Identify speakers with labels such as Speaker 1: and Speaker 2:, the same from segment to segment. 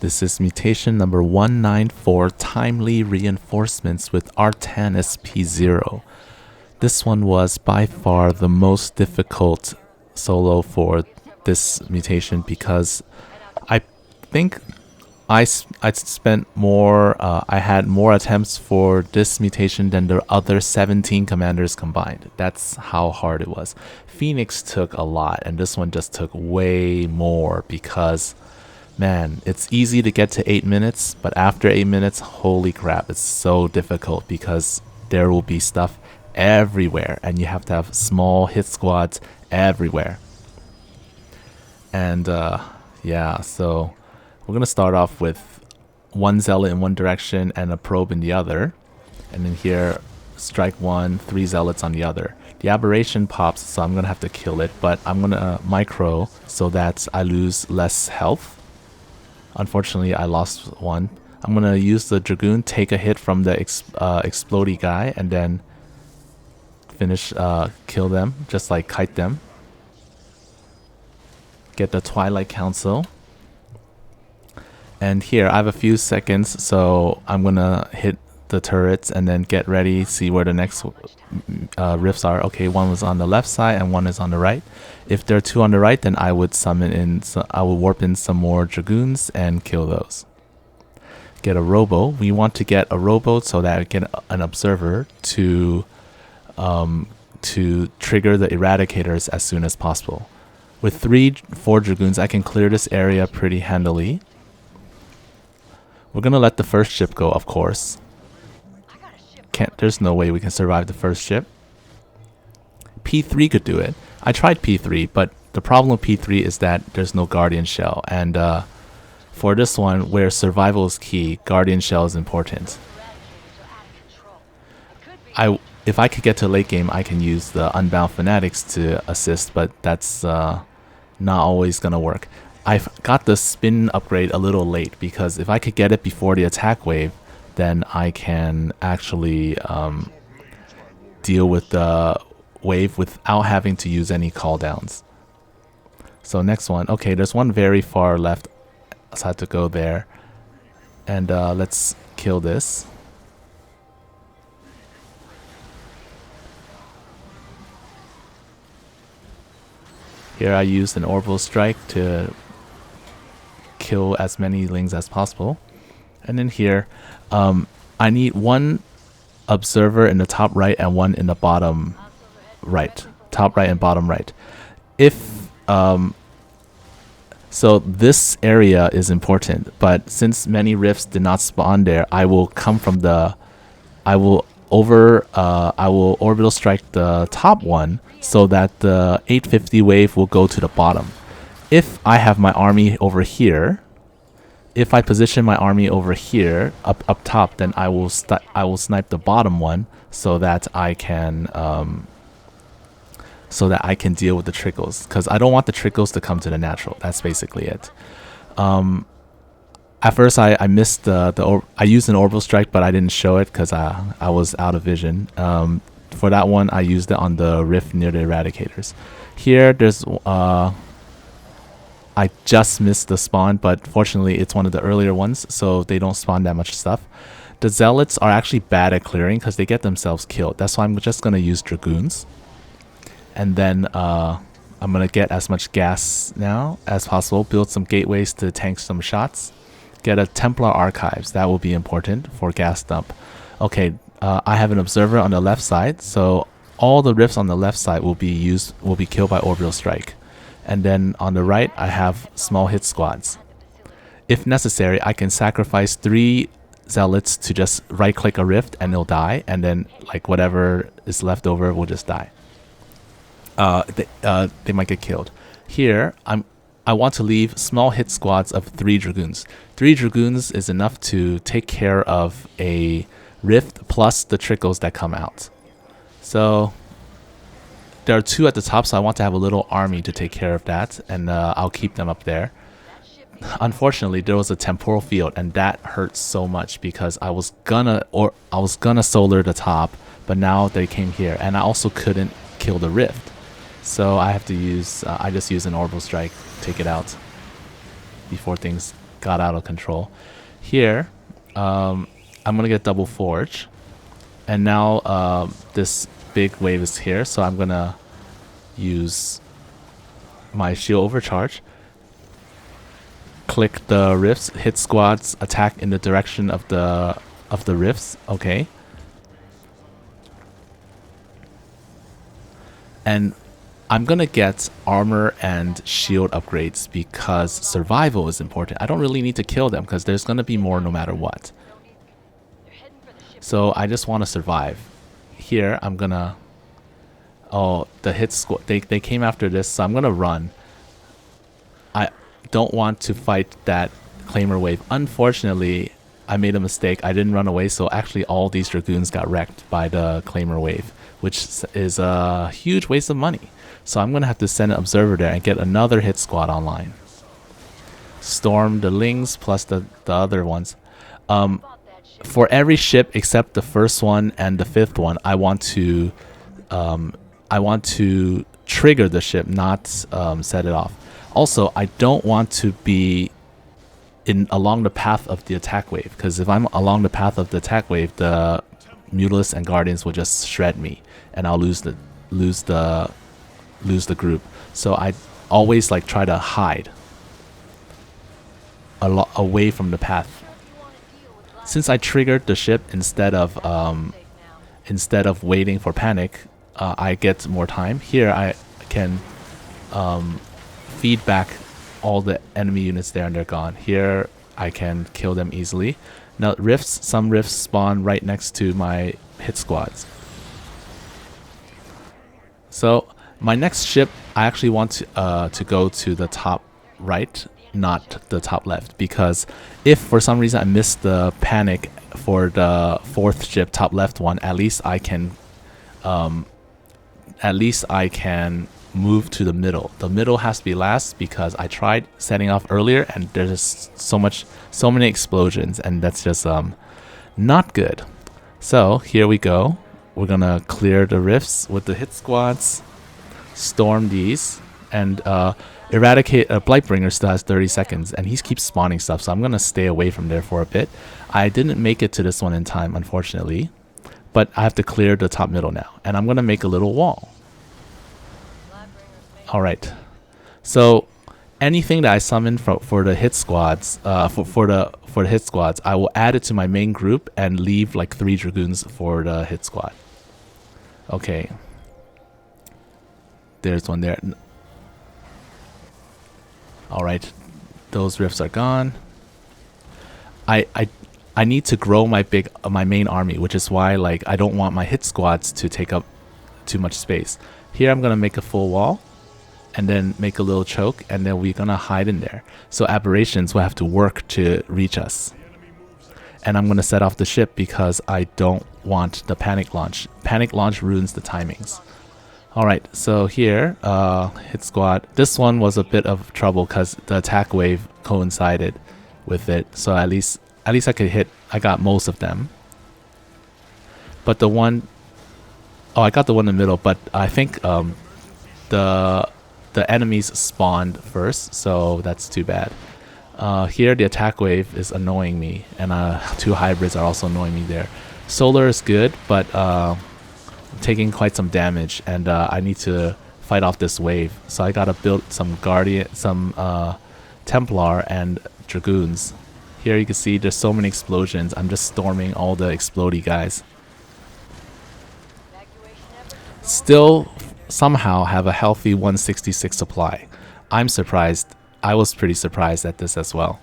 Speaker 1: This is mutation number 194, Timely Reinforcements with Artanis P0. This one was by far the most difficult solo for this mutation because I think I spent more, I had more attempts for this mutation than the other 17 commanders combined. That's how hard it was. Phoenix took a lot, and this one just took way more because, man, it's easy to get to 8 minutes, but after 8 minutes, holy crap, it's so difficult because there will be stuff everywhere, and you have to have small hit squads everywhere. And yeah, so we're gonna start off with one zealot in one direction and a probe in the other, and then here strike one, 3 zealots on the other. The aberration pops, so I'm gonna have to kill it, but I'm gonna micro so that I lose less health. Unfortunately, I lost one. I'm gonna use the Dragoon, take a hit from the explodey guy, and then finish, kill them, just like kite them. Get the Twilight Council. And here, I have a few seconds, so I'm gonna hit the turrets and then get ready, see where the next rifts are. Okay, one was on the left side and one is on the right. If there are 2 on the right, then I would summon in, I will warp in some more Dragoons and kill those. Get a robo. We want to get a robo so that I get an observer to trigger the eradicators as soon as possible. With 4 Dragoons, I can clear this area pretty handily. We're gonna let the first ship go, of course. There's no way we can survive the first ship. P3 could do it. I tried P3, but the problem with P3 is that there's no Guardian Shell, and for this one, where survival is key, Guardian Shell is important. If I could get to late game, I can use the Unbound Fanatics to assist, but that's not always gonna work. I got the spin upgrade a little late because if I could get it before the attack wave, then I can actually deal with the wave without having to use any cooldowns. So next one, okay, there's one very far left, so I have to go there. And let's kill this. Here I used an orbital strike to kill as many lings as possible. And then here, I need 1 observer in the top right and 1 in the bottom right. Top right and bottom right. If so this area is important, but since many rifts did not spawn there, I will come from the I will orbital strike the top one so that the 850 wave will go to the bottom. If I have my army over here, if I position my army over here up top, then I will snipe the bottom one so that I can deal with the trickles, because I don't want the trickles to come to the natural. That's basically it. At first I missed I used an orbital strike, but I didn't show it because I was out of vision. For that one, I used it on the rift near the eradicators. Here there's I just missed the spawn, but fortunately it's one of the earlier ones, so they don't spawn that much stuff. The zealots are actually bad at clearing because they get themselves killed. That's why I'm just going to use Dragoons. And then I'm going to get as much gas now as possible, build some gateways to tank some shots. Get a Templar Archives, that will be important for gas dump. Okay, I have an observer on the left side, so all the rifts on the left side will be killed by orbital strike. And then on the right, I have small hit squads. If necessary, I can sacrifice 3 zealots to just right-click a rift and it'll die, and then like whatever is left over will just die. They might get killed. Here, I want to leave small hit squads of 3 Dragoons. 3 Dragoons is enough to take care of a rift plus the trickles that come out. So there are 2 at the top, so I want to have a little army to take care of that, and I'll keep them up there. Unfortunately, there was a temporal field, and that hurts so much because I was gonna solar the top, but now they came here, and I also couldn't kill the rift. So I have to use I just use an orbital strike, take it out before things got out of control. Here, I'm gonna get double forge, and now this big wave is here, so I'm gonna use my shield overcharge. Click the rifts, hit squads, attack in the direction of the rifts. Okay. And I'm gonna get armor and shield upgrades because survival is important. I don't really need to kill them because there's gonna be more no matter what. So I just want to survive. Here I'm gonna... Oh, the hit squad, they came after this, so I'm gonna run. I don't want to fight that claimer wave. Unfortunately, I made a mistake. I didn't run away, so actually all these dragoons got wrecked by the claimer wave, which is a huge waste of money. So I'm gonna have to send an observer there and get another hit squad online. Storm the Lings plus the other ones. For every ship except the first one and the fifth one, I want to trigger the ship, not set it off. Also, I don't want to be along the path of the attack wave, because if I'm along the path of the attack wave, the Mutalists and Guardians will just shred me, and I'll lose the group. So I always like try to hide away from the path. Since I triggered the ship instead of waiting for panic, I get more time. Here I can feed back all the enemy units there and they're gone. Here I can kill them easily. Now rifts, some rifts spawn right next to my hit squads. So my next ship, I actually want to go to the top right, not the top left, because if for some reason I miss the panic for the fourth ship, top left one, at least I can move to the middle. The middle has to be last because I tried setting off earlier and there's so many explosions, and that's just not good. So here we go. We're gonna clear the rifts with the hit squads, storm these, and eradicate. Blightbringer still has 30 seconds and he keeps spawning stuff, so I'm gonna stay away from there for a bit. I didn't make it to this one in time, unfortunately, but I have to clear the top middle now, and I'm gonna make a little wall. Alright, so anything that I summon for the hit squads, for the hit squads, I will add it to my main group and leave like 3 dragoons for the hit squad. Okay, there's one there. Alright, those rifts are gone. I need to grow my main army, which is why like I don't want my hit squads to take up too much space. Here I'm gonna make a full wall, and then make a little choke, and then we're gonna hide in there. So aberrations will have to work to reach us. And I'm gonna set off the ship because I don't want the panic launch. Panic launch ruins the timings. Alright, so here, hit squad. This one was a bit of trouble because the attack wave coincided with it. So at least I could hit. I got most of them. But the one, oh, I got the one in the middle. But I think the enemies spawned first, so that's too bad. Here the attack wave is annoying me, and 2 hybrids are also annoying me there. Solar is good, but I'm taking quite some damage, and I need to fight off this wave. So I gotta build some Templar and Dragoons. Here you can see there's so many explosions. I'm just storming all the explodey guys. Still somehow have a healthy 166 supply. I'm surprised. I was pretty surprised at this as well.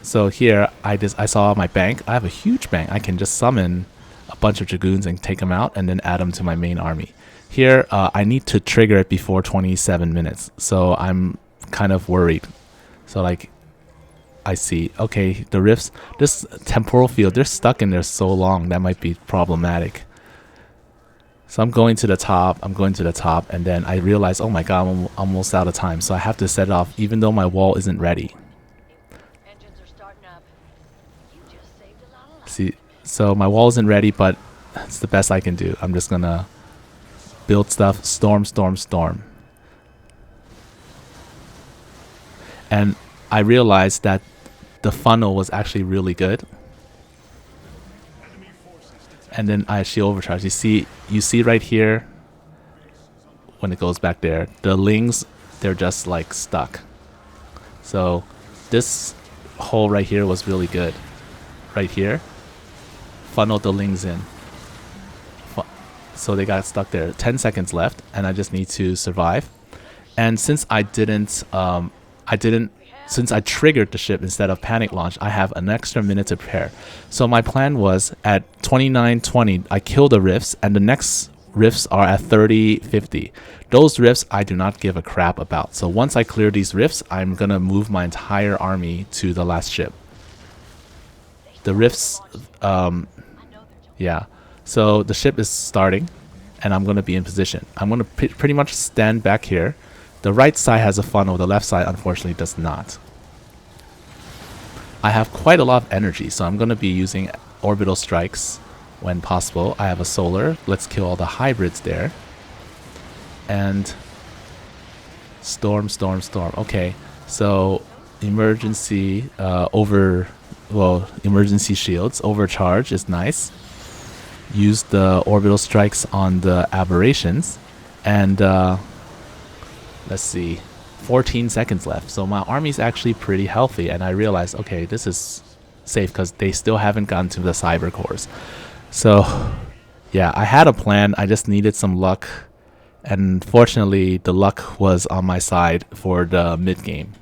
Speaker 1: So here I saw my bank. I have a huge bank. I can just summon a bunch of dragoons and take them out and then add them to my main army. Here I need to trigger it before 27 minutes, so I'm kind of worried. So like I see, okay, the rifts, this temporal field, they're stuck in there so long, that might be problematic. So I'm going to the top, and then I realize, oh my god, I'm almost out of time, so I have to set it off even though my wall isn't ready.
Speaker 2: Engines are starting up. You just saved a lot of lives.
Speaker 1: See, so my wall isn't ready, but it's the best I can do. I'm just gonna build stuff, storm. And I realized that the funnel was actually really good. And then I shield overcharge. You see right here when it goes back there, the lings, they're just like stuck. So this hole right here was really good. Right here, funnel the lings in. So they got stuck there. 10 seconds left, and I just need to survive. And since I since I triggered the ship instead of panic launch, I have an extra minute to prepare. So my plan was at 29:20, I kill the rifts, and the next rifts are at 30:50. Those rifts I do not give a crap about. So once I clear these rifts, I'm gonna move my entire army to the last ship. The rifts, yeah. So the ship is starting, and I'm gonna be in position. I'm gonna pretty much stand back here. The right side has a funnel, the left side unfortunately does not. I have quite a lot of energy, so I'm going to be using orbital strikes when possible. I have a solar. Let's kill all the hybrids there. And storm. Okay, so emergency emergency shields. Overcharge is nice. Use the orbital strikes on the aberrations. And let's see, 14 seconds left. So my army's actually pretty healthy, and I realized, okay, this is safe because they still haven't gotten to the cyber cores. So yeah, I had a plan. I just needed some luck, and fortunately the luck was on my side for the mid game.